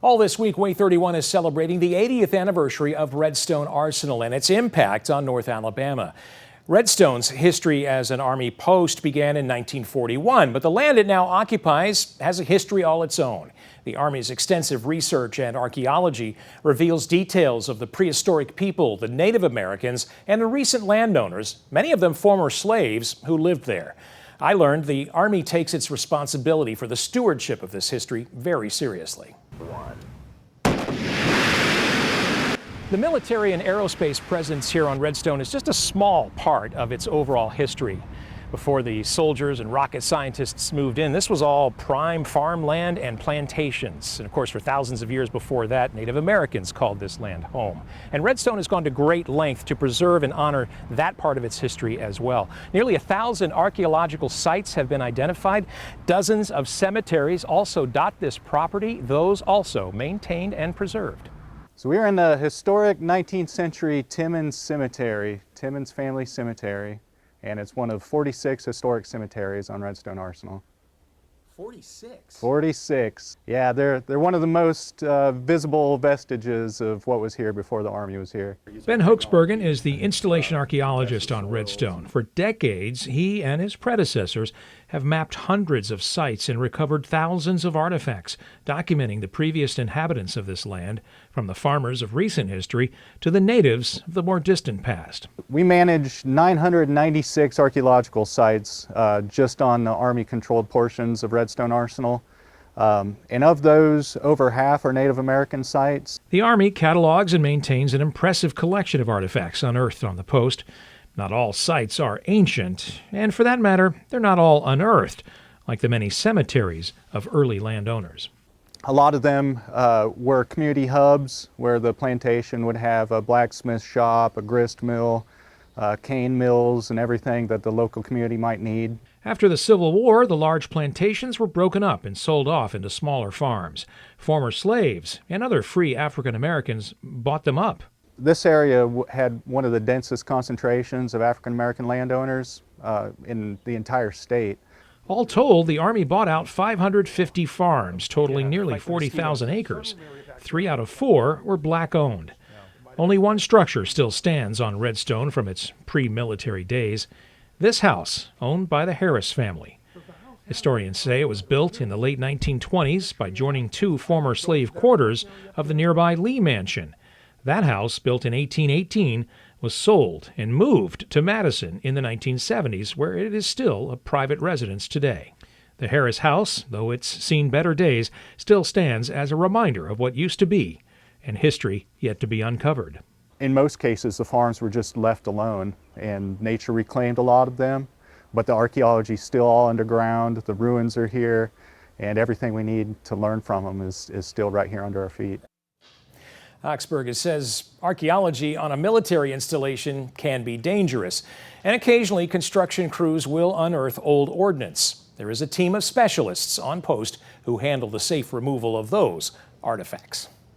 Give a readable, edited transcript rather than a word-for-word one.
All this week, Way 31 is celebrating the 80th anniversary of Redstone Arsenal and its impact on North Alabama. Redstone's history as an Army post began in 1941, but the land it now occupies has a history all its own. The Army's extensive research and archaeology reveals details of the prehistoric people, the Native Americans, and the recent landowners, many of them former slaves who lived there. I learned the Army takes its responsibility for the stewardship of this history very seriously. The military and aerospace presence here on Redstone is just a small part of its overall history. Before the soldiers and rocket scientists moved in, this was all prime farmland and plantations. And of course, for thousands of years before that, Native Americans called this land home. And Redstone has gone to great length to preserve and honor that part of its history as well. Nearly 1,000 archaeological sites have been identified. Dozens of cemeteries also dot this property, those also maintained and preserved. So we are in the historic 19th century Timmins Cemetery, Timmins Family Cemetery, and it's one of 46 historic cemeteries on Redstone Arsenal. 46? 46. Yeah, they're one of the most visible vestiges of what was here before the Army was here. Ben Hoaxbergen is the installation archaeologist on Redstone. For decades, he and his predecessors have mapped hundreds of sites and recovered thousands of artifacts, documenting the previous inhabitants of this land, from the farmers of recent history to the natives of the more distant past. We manage 996 archaeological sites just on the Army-controlled portions of Redstone Arsenal. And of those, over half are Native American sites. The Army catalogs and maintains an impressive collection of artifacts unearthed on the post. Not all sites are ancient, and for that matter, they're not all unearthed, like the many cemeteries of early landowners. A lot of them were community hubs where the plantation would have a blacksmith shop, a grist mill, cane mills, and everything that the local community might need. After the Civil War, the large plantations were broken up and sold off into smaller farms. Former slaves and other free African Americans bought them up. This area had one of the densest concentrations of African American landowners in the entire state. All told, the Army bought out 550 farms, totaling nearly 40,000 acres. 3 out of 4 were black-owned. Only one structure still stands on Redstone from its pre-military days. This house, owned by the Harris family. Historians say it was built in the late 1920s by joining 2 former slave quarters of the nearby Lee Mansion. That house, built in 1818, was sold and moved to Madison in the 1970s, where it is still a private residence today. The Harris house, though it's seen better days, still stands as a reminder of what used to be, and history yet to be uncovered. In most cases, the farms were just left alone, and nature reclaimed a lot of them, but the archaeology is still all underground, the ruins are here, and everything we need to learn from them is still right here under our feet. Hoaxbergen says archaeology on a military installation can be dangerous, and occasionally construction crews will unearth old ordnance. There is a team of specialists on post who handle the safe removal of those artifacts.